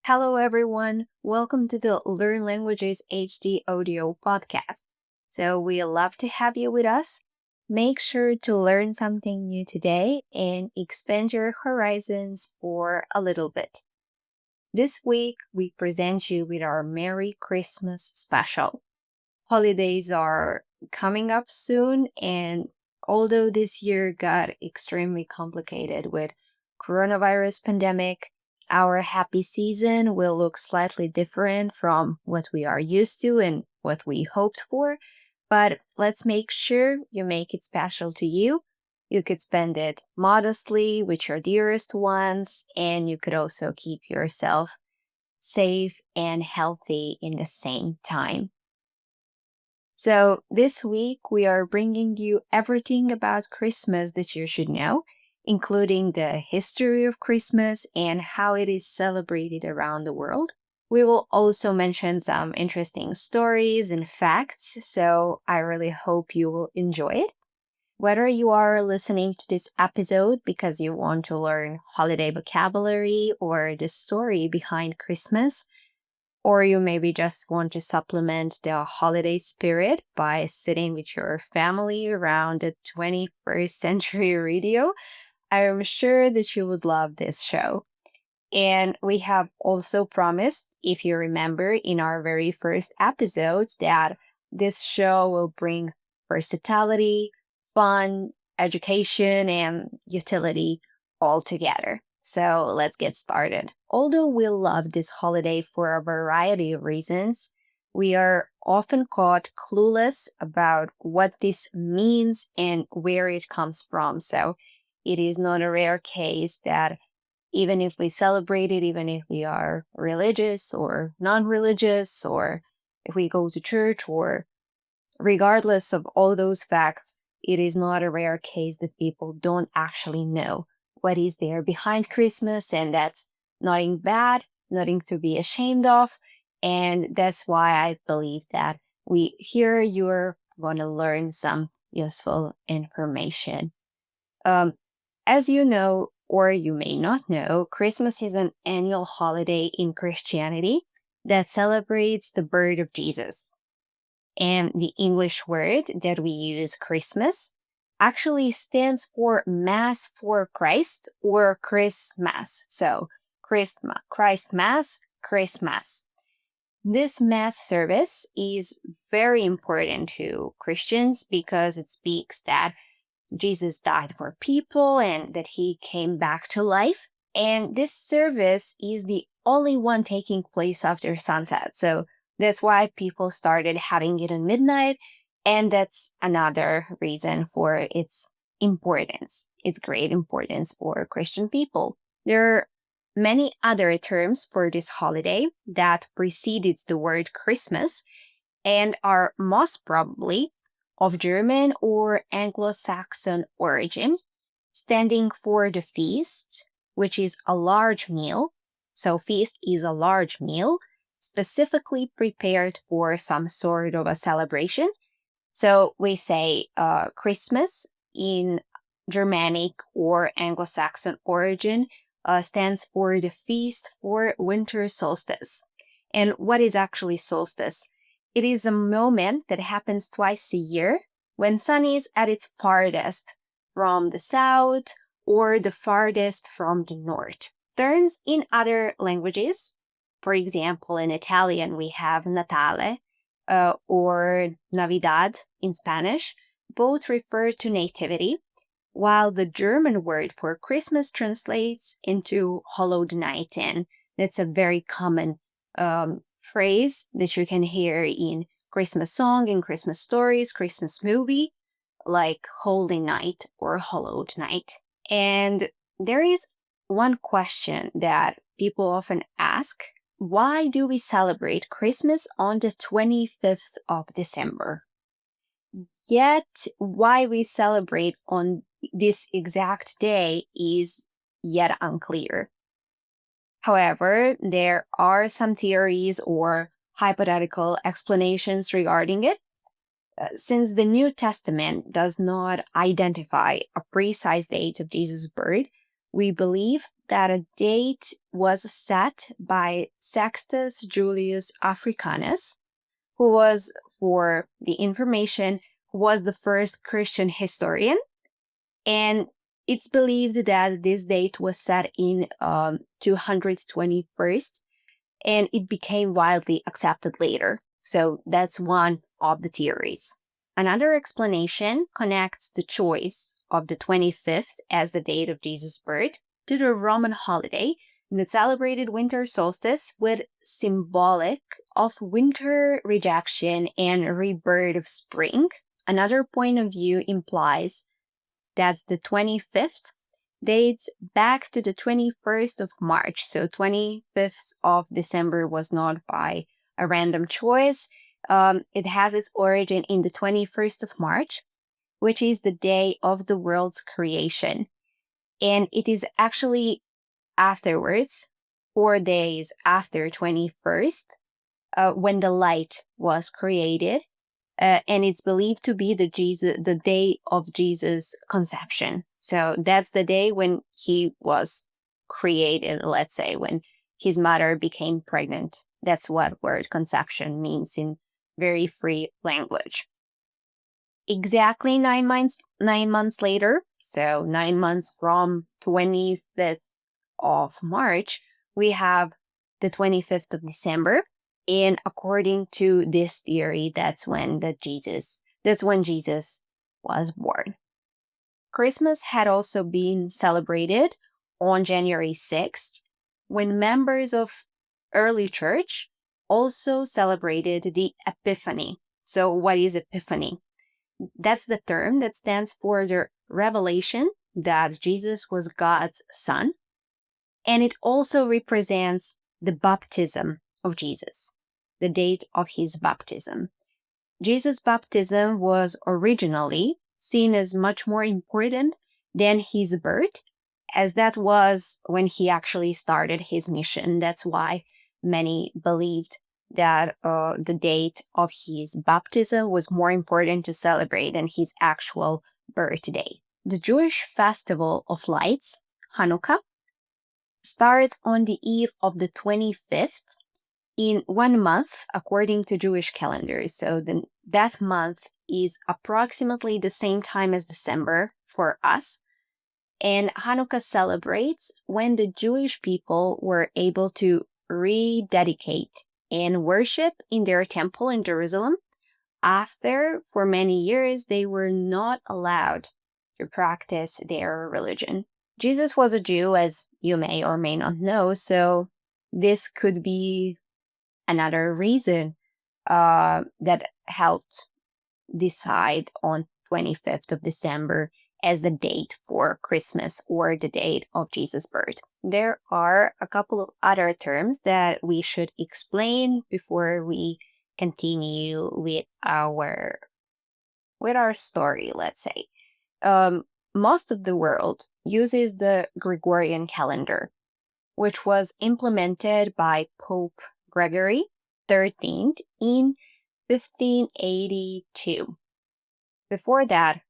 Hello, everyone. Welcome to the Learn Languages HD audio podcast. So, we love to have you with us. Make sure to learn something new today and expand your horizons for a little bit. This week, we present you with our Merry Christmas special. Holidays are coming up soon, and although this year got extremely complicated with coronavirus pandemic, our happy season will look slightly different from what we are used to and what we hoped for. But let's make sure you make it special to you. You could spend it modestly with your dearest ones, and you could also keep yourself safe and healthy in the same time. So, this week we are bringing you everything about Christmas that you should know, including the history of Christmas and how it is celebrated around the world. We will also mention some interesting stories and facts, so I really hope you will enjoy it. Whether you are listening to this episode because you want to learn holiday vocabulary or the story behind Christmas, or you maybe just want to supplement the holiday spirit by sitting with your family around a 21st century radio, I am sure that you would love this show. And we have also promised, if you remember in our very first episode, that this show will bring versatility, fun, education, and utility all together. So let's get started. Although we love this holiday for a variety of reasons, we are often caught clueless about what this means and where it comes from. So it is not a rare case that even if we celebrate it, even if we are religious or non religious, or if we go to church, or regardless of all those facts, it is not a rare case that people don't actually know what is there behind Christmas, and that's nothing bad, nothing to be ashamed of. And that's why I believe that you're going to learn some useful information. Um, as you know, or you may not know, Christmas is an annual holiday in Christianity that celebrates the birth of Jesus. And the English word that we use, Christmas, actually stands for Mass for Christ or Christmas. So, Christ Mass, Christmas. This Mass service is very important to Christians because it speaks that Jesus died for people and that he came back to life. And this service is the only one taking place after sunset. So that's why people started having it at midnight. And that's another reason for its importance, its great importance for Christian people. There are many other terms for this holiday that preceded the word Christmas and are most probably of German or Anglo-Saxon origin, standing for the feast, which is a large meal. So feast is a large meal specifically prepared for some sort of a celebration. So we say Christmas in Germanic or Anglo-Saxon origin stands for the feast for winter solstice. And what is actually solstice? It is a moment that happens twice a year when sun is at its farthest from the south or the farthest from the north. Terms in other languages, for example, in Italian, we have Natale or Navidad in Spanish, both refer to nativity, while the German word for Christmas translates into hallowed night. And that's a very common phrase that you can hear in Christmas song, in Christmas stories, Christmas movie, like Holy Night or Hallowed Night. And there is one question that people often ask: why do we celebrate Christmas on the 25th of December? Yet, why we celebrate on this exact day is yet unclear. However, there are some theories or hypothetical explanations regarding it. Since the New Testament does not identify a precise date of Jesus' birth, We believe that a date was set by Sextus Julius Africanus, who was, for the information, was the first Christian historian. And it's believed that this date was set in 221st, and it became widely accepted later. So that's one of the theories. Another explanation connects the choice of the 25th as the date of Jesus' birth to the Roman holiday that celebrated winter solstice with symbolic of winter rejection and rebirth of spring. Another point of view implies that the 25th dates back to the 21st of March. So 25th of December was not by a random choice. It has its origin in the 21st of March, which is the day of the world's creation. And it is actually afterwards, 4 days after 21st, when the light was created. And it's believed to be the day of Jesus' conception. So that's the day when he was created, let's say, when his mother became pregnant. That's what word conception means in very free language. Exactly 9 months later, so 9 months from 25th of March, we have the 25th of December. And according to this theory, that's when Jesus was born. Christmas had also been celebrated on January 6th, when members of early church also celebrated the Epiphany. So what is Epiphany? That's the term that stands for the revelation that Jesus was God's son. And it also represents the baptism of Jesus, the date of his baptism. Jesus' baptism was originally seen as much more important than his birth, as that was when he actually started his mission. That's why many believed that the date of his baptism was more important to celebrate than his actual birthday. The Jewish festival of lights, Hanukkah, starts on the eve of the 25th in 1 month according to Jewish calendars. So that month is approximately the same time as December for us. And Hanukkah celebrates when the Jewish people were able to rededicate and worship in their temple in Jerusalem after, for many years, they were not allowed to practice their religion. Jesus was a Jew, as you may or may not know, so this could be another reason that helped decide on 25th of December as the date for Christmas or the date of Jesus' birth. There are a couple of other terms that we should explain before we continue with our story, let's say. Most of the world uses the Gregorian calendar, which was implemented by Pope Gregory XIII in 1582. Before that,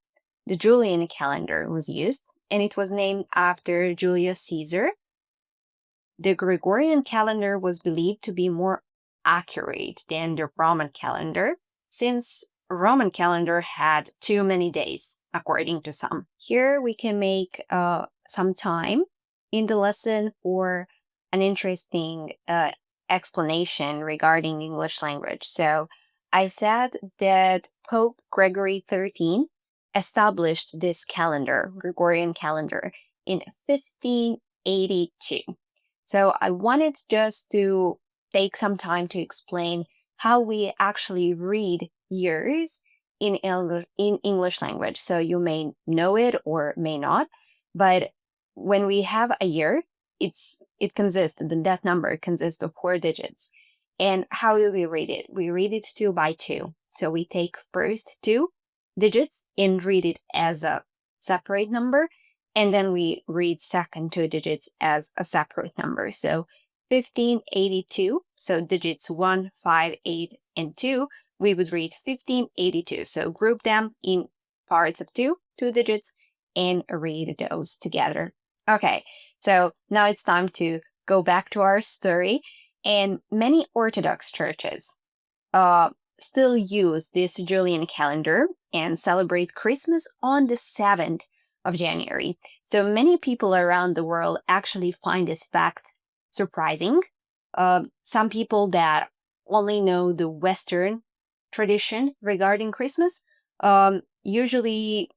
the Julian calendar was used, and it was named after Julius Caesar. The Gregorian calendar was believed to be more accurate than the Roman calendar, since Roman calendar had too many days, according to some. Here we can make some time in the lesson for an interesting explanation regarding English language. So I said that Pope Gregory XIII established this calendar, Gregorian calendar, in 1582. So I wanted just to take some time to explain how we actually read years in English language. So you may know it or may not, but when we have a year, that number consists of 4 digits. And how do we read it? We read it 2 by 2. So we take first 2 digits and read it as a separate number, and then we read second 2 digits as a separate number. So 1582, so digits 1, 5, 8, and 2, we would read 1582. So group them in parts of 2 digits, and read those together. Okay, so now it's time to go back to our story. And many Orthodox churches uh, still use this Julian calendar and celebrate Christmas on the 7th of January. So many people around the world actually find this fact surprising. Some people that only know the Western tradition regarding Christmas usually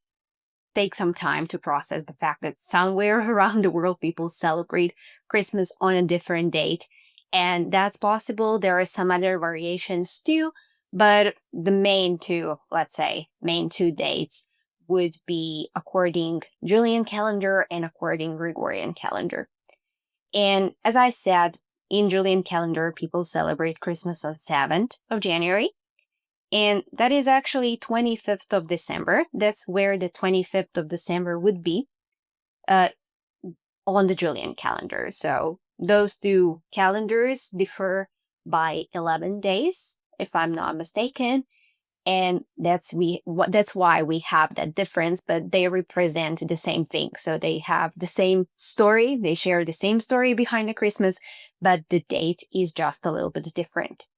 take some time to process the fact that somewhere around the world people celebrate Christmas on a different date. And that's possible. There are some other variations too, but the main two dates would be according Julian calendar and according Gregorian calendar. And as I said, in Julian calendar, people celebrate Christmas on 7th of January. And that is actually 25th of December. That's where the 25th of December would be uh, on the Julian calendar. So those two calendars differ by 11 days, if I'm not mistaken. And that's why we have that difference, but they represent the same thing. So they have the same story, they share the same story behind the Christmas, but the date is just a little bit different.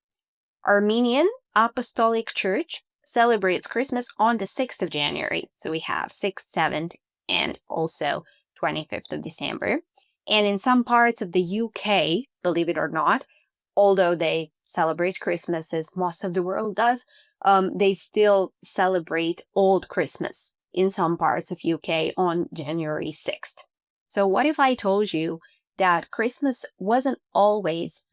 Armenian Apostolic Church celebrates Christmas on the 6th of January. So we have 6th, 7th, and also 25th of December. And in some parts of the UK, believe it or not, although they celebrate Christmas as most of the world does, they still celebrate Old Christmas in some parts of UK on January 6th. So what if I told you that Christmas wasn't always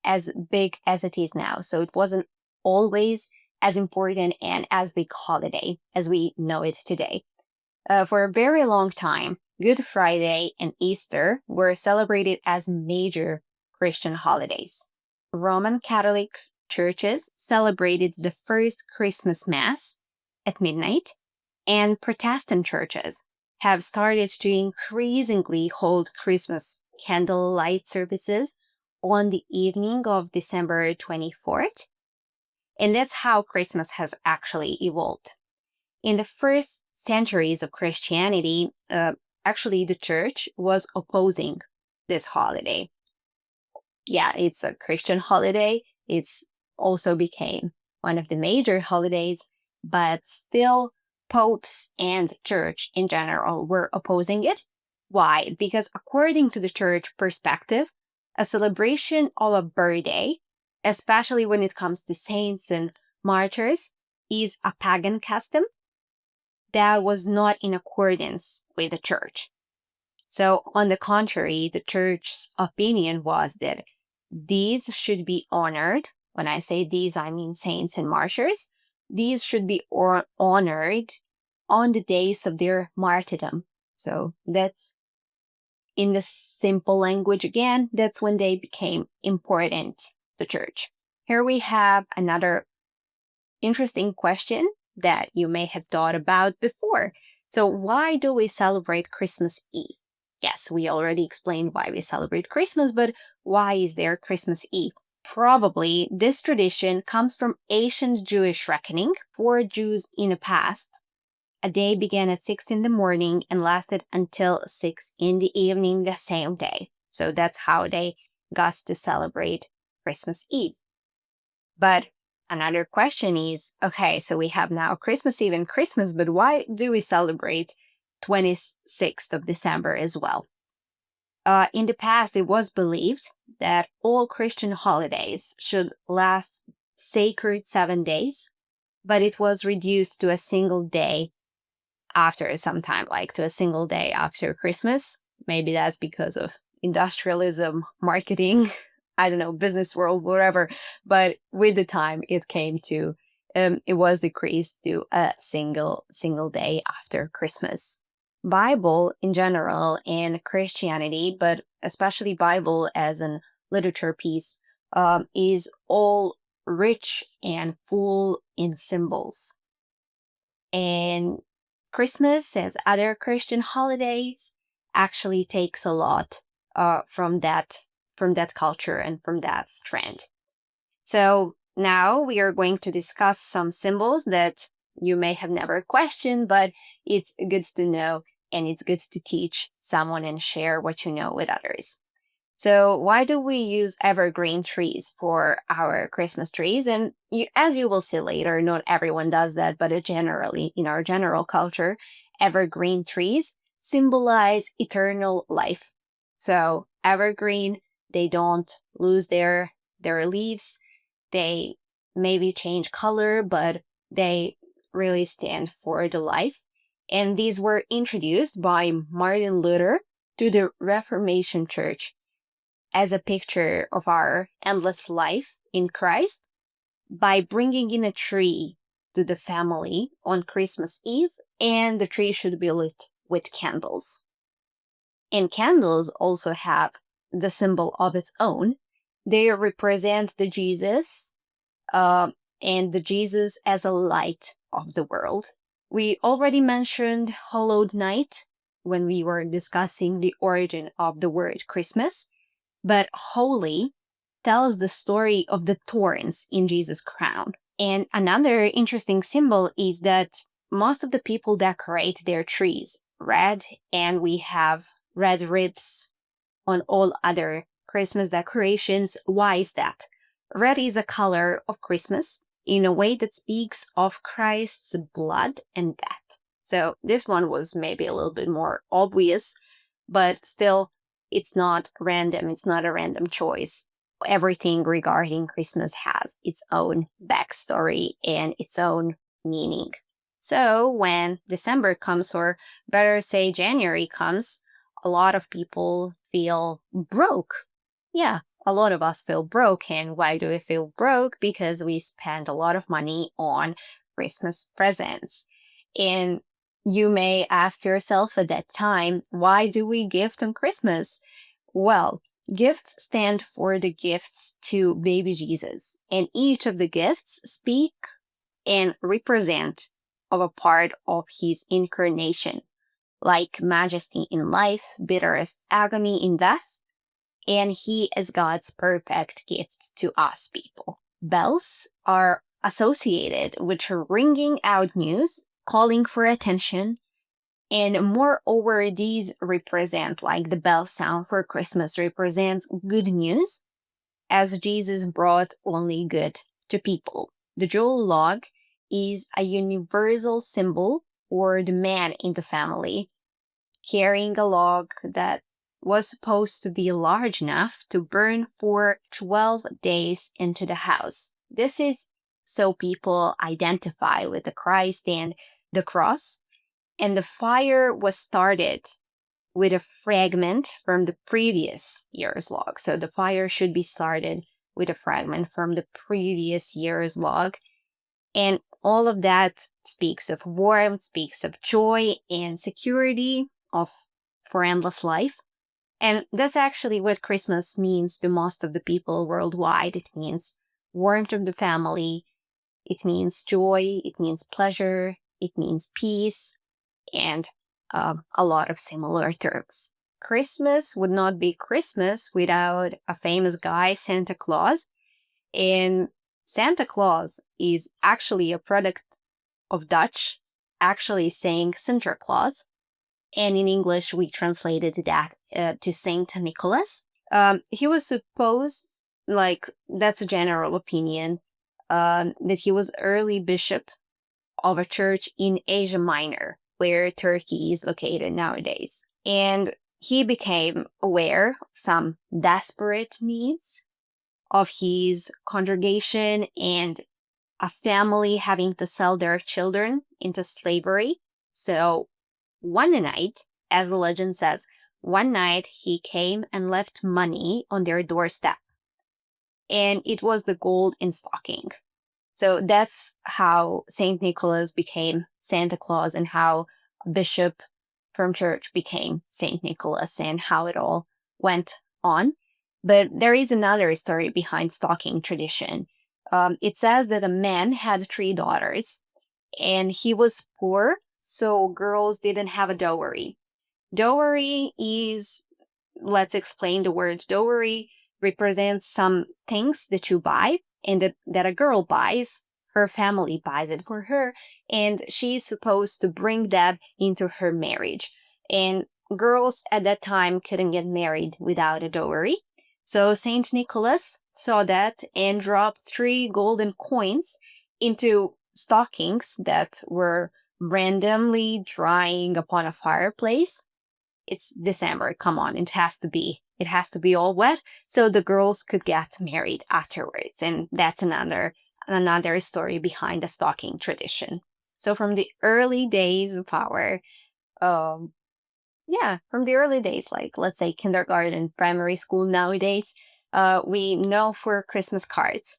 as big as it is now? So it wasn't always as important and as big holiday as we know it today. For a very long time, Good Friday and Easter were celebrated as major Christian holidays. Roman Catholic churches celebrated the first Christmas Mass at midnight, and Protestant churches have started to increasingly hold Christmas candlelight services on the evening of December 24th. And that's how Christmas has actually evolved. In the first centuries of Christianity, actually the church was opposing this holiday. Yeah, it's a Christian holiday. It's also became one of the major holidays, but still popes and church in general were opposing it. Why? Because according to the church perspective, a celebration of a birthday, especially when it comes to saints and martyrs, is a pagan custom that was not in accordance with the church. So, on the contrary, the church's opinion was that these should be honored. When I say these, I mean saints and martyrs. These should be honored on the days of their martyrdom. So, that's in the simple language again, that's when they became important, the church. Here we have another interesting question that you may have thought about before. So, why do we celebrate Christmas Eve? Yes, we already explained why we celebrate Christmas, but why is there Christmas Eve? Probably this tradition comes from ancient Jewish reckoning. For Jews in the past, a day began at 6 in the morning and lasted until 6 in the evening the same day. So that's how they got to celebrate Christmas Eve. But another question is, okay, so we have now Christmas Eve and Christmas, but why do we celebrate 26th of December as well? In the past, it was believed that all Christian holidays should last sacred 7 days, but it was reduced to a single day after some time, like to a single day after Christmas. Maybe that's because of industrialism, marketing, I don't know, business world, whatever. But with the time, it came to, it was decreased to a single day after Christmas. Bible in general and Christianity, but especially Bible as an literature piece, is all rich and full in symbols. And Christmas, as other Christian holidays, actually takes a lot from that culture and from that trend. So now we are going to discuss some symbols that you may have never questioned, but it's good to know and it's good to teach someone and share what you know with others. So why do we use evergreen trees for our Christmas trees? And as you will see later, not everyone does that, but generally, in our general culture, evergreen trees symbolize eternal life. So evergreen, they don't lose their leaves. They maybe change color, but they really stand for the life. And these were introduced by Martin Luther to the Reformation Church as a picture of our endless life in Christ by bringing in a tree to the family on Christmas Eve, and the tree should be lit with candles. And candles also have the symbol of its own. They represent the Jesus, uh, and the Jesus as a light of the world. We already mentioned Hallowed Night when we were discussing the origin of the word Christmas. But holy tells the story of the thorns in Jesus' crown. And another interesting symbol is that most of the people decorate their trees red, and we have red ribs on all other Christmas decorations. Why is that? Red is a color of Christmas in a way that speaks of Christ's blood and death. So this one was maybe a little bit more obvious, but still, it's not random. It's not a random choice. Everything regarding Christmas has its own backstory and its own meaning. So when December comes, or better say January comes, a lot of people feel broke. Yeah, a lot of us feel broke. And why do we feel broke? Because we spend a lot of money on Christmas presents. And you may ask yourself at that time, why do we gift on Christmas? Well, gifts stand for the gifts to baby Jesus, and each of the gifts speak and represent of a part of his incarnation, like majesty in life, bitterest agony in death, and he is God's perfect gift to us people. Bells are associated with ringing out news, calling for attention, and moreover, these represent, like the bell sound for Christmas represents good news, as Jesus brought only good to people. The Yule log is a universal symbol for the man in the family, carrying a log that was supposed to be large enough to burn for 12 days into the house. This is so people identify with the Christ and the cross. And the fire was started with a fragment from the previous year's log. So the fire should be started with a fragment from the previous year's log. And all of that speaks of warmth, speaks of joy and security for endless life. And that's actually what Christmas means to most of the people worldwide. It means warmth of the family. It means joy. It means pleasure. It means peace. And a lot of similar terms. Christmas would not be Christmas without a famous guy, Santa Claus. And Santa Claus is actually a product of Dutch, actually saying Sinterklaas. And in English, we translated that to Saint Nicholas. He was supposed, that's a general opinion, that he was early bishop of a church in Asia Minor, where Turkey is located nowadays. And he became aware of some desperate needs of his congregation and a family having to sell their children into slavery. So one night, as the legend says, one night he came and left money on their doorstep. And it was the gold in stocking. So that's how St. Nicholas became Santa Claus, and how a bishop from church became St. Nicholas, and how it all went on. But there is another story behind stocking tradition. It says that a man had 3 daughters, and he was poor, so girls didn't have a dowry. Dowry is, let's explain the word dowry, represents some things that you buy and that a girl buys. Her family buys it for her, and she's supposed to bring that into her marriage. And girls at that time couldn't get married without a dowry. So Saint Nicholas saw that and dropped 3 golden coins into stockings that were randomly drying upon a fireplace. It's December, come on, it has to be. It has to be all wet so the girls could get married afterwards. And that's another story behind the stocking tradition. So from the early days of power, um, yeah, from the early days, like let's say kindergarten, primary school nowadays, we know for Christmas cards.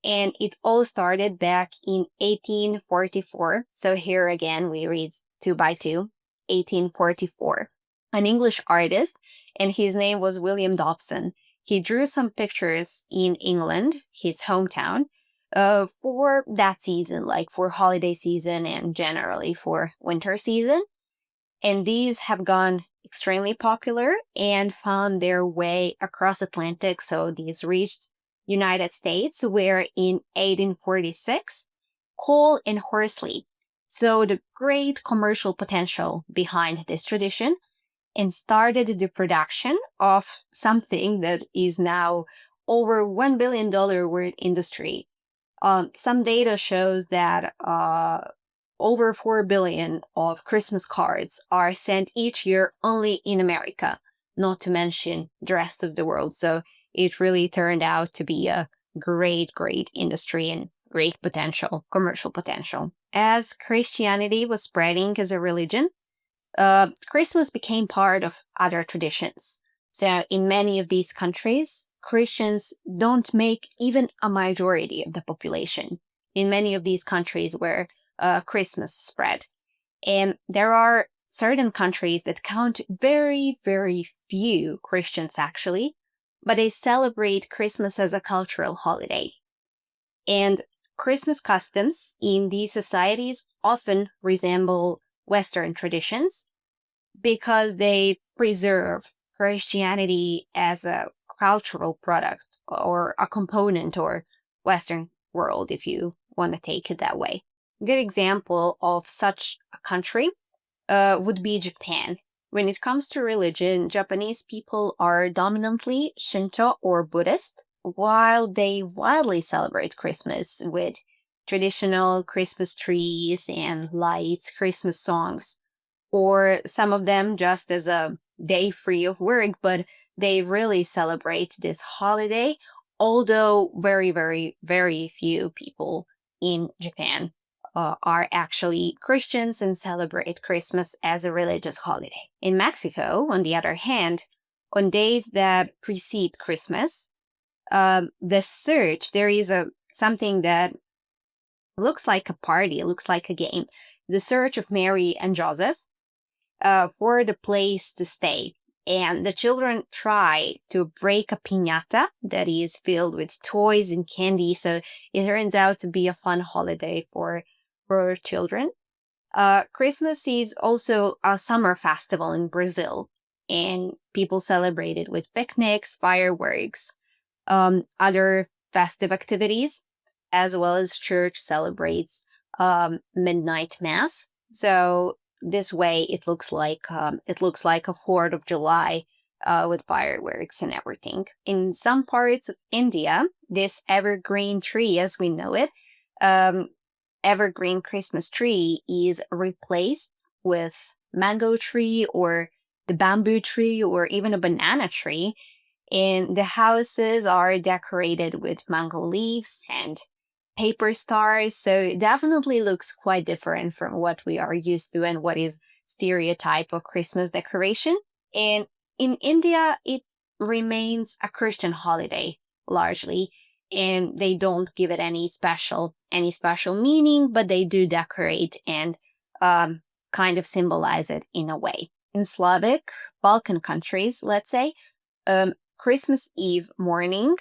And it all started back in 1844. So here again, we read 2 by 2, 1844. An English artist, and his name was William Dobson. He drew some pictures in England, his hometown, for that season, like for holiday season and generally for winter season. And these have gone extremely popular and found their way across Atlantic. So these reached United States, where in 1846, Cole and Horsley saw the great commercial potential behind this tradition and started the production of something that is now over $1 billion worth industry. Some data shows that over 4 billion of Christmas cards are sent each year only in America, not to mention the rest of the world. So it really turned out to be a great, great industry and great potential, commercial potential. As Christianity was spreading as a religion, Christmas became part of other traditions. So in many of these countries, Christians don't make even a majority of the population. In many of these countries where Christmas spread. And there are certain countries that count very, very few Christians actually, but they celebrate Christmas as a cultural holiday. And Christmas customs in these societies often resemble Western traditions because they preserve Christianity as a cultural product or a component or Western world, if you want to take it that way. A good example of such a country would be Japan. When it comes to religion, Japanese people are dominantly Shinto or Buddhist, while they widely celebrate Christmas with traditional Christmas trees and lights, Christmas songs, or some of them just as a day free of work, but they really celebrate this holiday, although very, very, very few people in Japan are actually Christians and celebrate Christmas as a religious holiday. In Mexico, on the other hand, on days that precede Christmas, there is something that looks like a party, looks like a game. The search of Mary and Joseph for the place to stay. And the children try to break a piñata that is filled with toys and candy. So it turns out to be a fun holiday for children. Christmas is also a summer festival in Brazil, and people celebrate it with picnics, fireworks, other festive activities, as well as church celebrates midnight mass. So this way, it looks like a 4th of July with fireworks and everything. In some parts of India, this evergreen tree, as we know it, evergreen Christmas tree, is replaced with mango tree or the bamboo tree or even a banana tree. And the houses are decorated with mango leaves and paper stars, so it definitely looks quite different from what we are used to and what is stereotype of Christmas decoration. And in India, it remains a Christian holiday largely, and they don't give it any special meaning, but they do decorate and kind of symbolize it in a way. In Slavic Balkan countries, let's say, Christmas Eve morning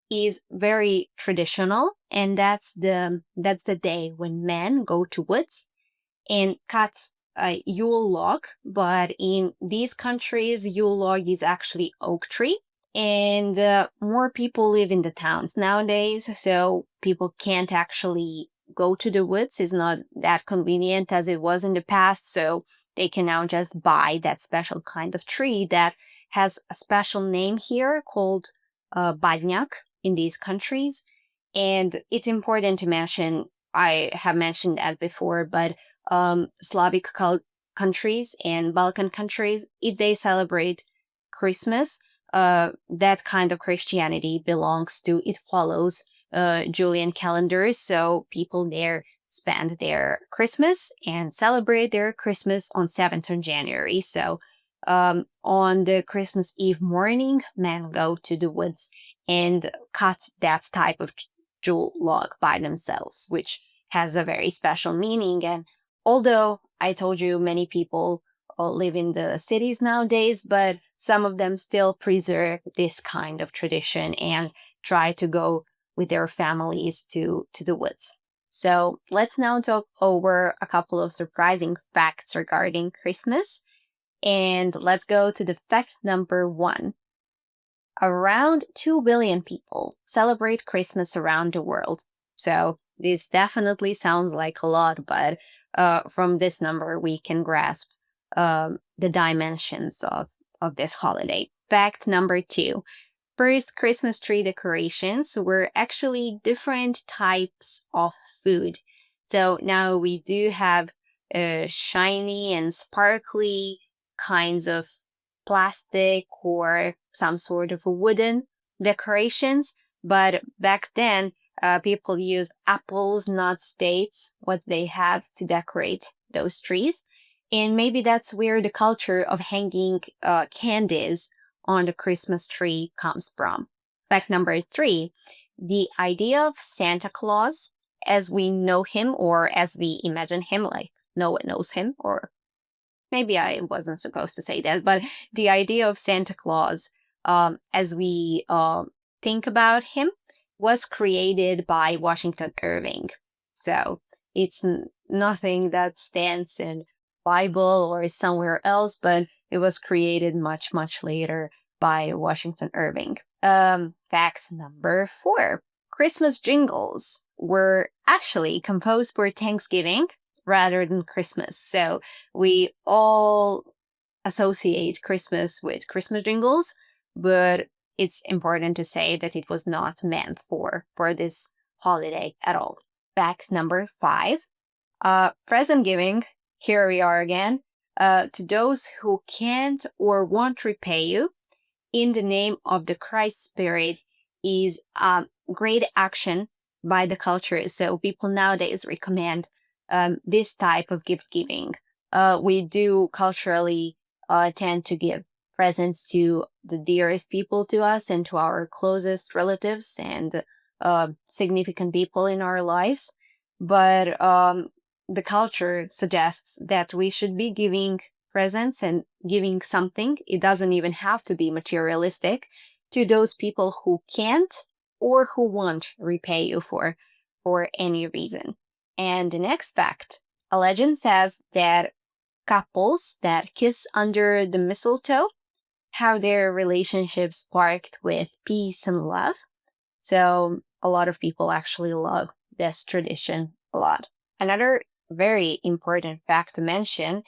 is very traditional, and that's the day when men go to woods and cut a Yule log. But in these countries, Yule log is actually oak tree, and more people live in the towns nowadays, so people can't actually go to the woods is not that convenient as it was in the past. So they can now just buy that special kind of tree that has a special name here called badniak in these countries. And it's important to mention, I have mentioned that before, but Slavic countries and Balkan countries, if they celebrate Christmas, that kind of Christianity belongs to, it follows Julian calendars. So people there spend their Christmas and celebrate their Christmas on 7th of January. So on the Christmas Eve morning, men go to the woods and cut that type of jewel log by themselves, which has a very special meaning. And although I told you many people live in the cities nowadays, but some of them still preserve this kind of tradition and try to go with their families to the woods. So let's now talk over a couple of surprising facts regarding Christmas. And let's go to the fact number 1. Around 2 billion people celebrate Christmas around the world. So this definitely sounds like a lot, but from this number, we can grasp the dimensions of this holiday. Fact number 2. First Christmas tree decorations were actually different types of food. So now we do have shiny and sparkly kinds of plastic or some sort of wooden decorations. But back then, people used apples, nuts, dates, what they had to decorate those trees. And maybe that's where the culture of hanging candies on the Christmas tree comes from. Fact number 3, the idea of Santa Claus as we know him or as we imagine him, like no one knows him, or maybe I wasn't supposed to say that, but the idea of Santa Claus as we think about him was created by Washington Irving. So it's nothing that stands in Bible or somewhere else, but it was created much, much later by Washington Irving. Fact number 4. Christmas jingles were actually composed for Thanksgiving rather than Christmas. So we all associate Christmas with Christmas jingles, but it's important to say that it was not meant for this holiday at all. Fact number 5. Present giving, here we are again, to those who can't or won't repay you in the name of the Christ Spirit is great action by the culture. So people nowadays recommend this type of gift giving. We do culturally tend to give presents to the dearest people to us and to our closest relatives and significant people in our lives. But the culture suggests that we should be giving presents and giving something. It doesn't even have to be materialistic, to those people who can't or who won't repay you for any reason. And the next fact, a legend says that couples that kiss under the mistletoe have their relationship sparked with peace and love. So a lot of people actually love this tradition a lot. Another very important fact to mention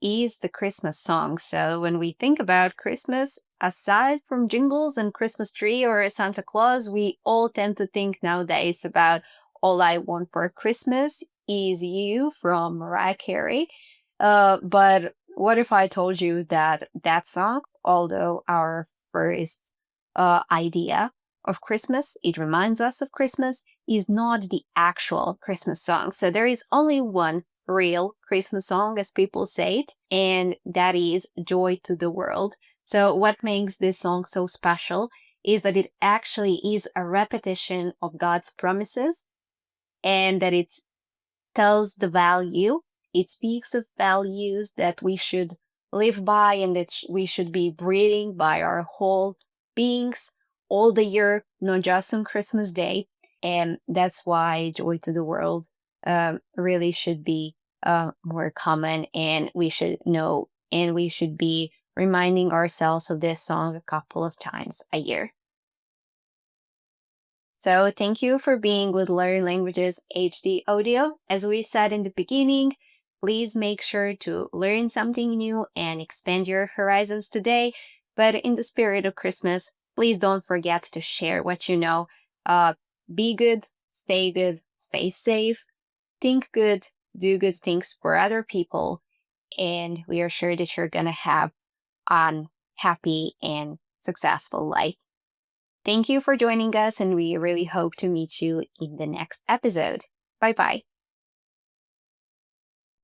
is the Christmas song. So when we think about Christmas, aside from jingles and Christmas tree or Santa Claus, we all tend to think nowadays about All I Want for Christmas Is You from Mariah Carey. But what if I told you that that song, although our first idea of Christmas, it reminds us of Christmas, is not the actual Christmas song. So there is only one real Christmas song, as people say it, and that is Joy to the World. So what makes this song so special is that it actually is a repetition of God's promises, and that it tells the value, it speaks of values that we should live by and that we should be breathing by our whole beings all the year, not just on Christmas Day. And that's why Joy to the World really should be more common, and we should know, and we should be reminding ourselves of this song a couple of times a year. So, thank you for being with Learn Languages HD Audio. As we said in the beginning, please make sure to learn something new and expand your horizons today. But in the spirit of Christmas, please don't forget to share what you know. Be good, stay safe, think good, do good things for other people. And we are sure that you're going to have an happy and successful life. Thank you for joining us, and we really hope to meet you in the next episode. Bye bye.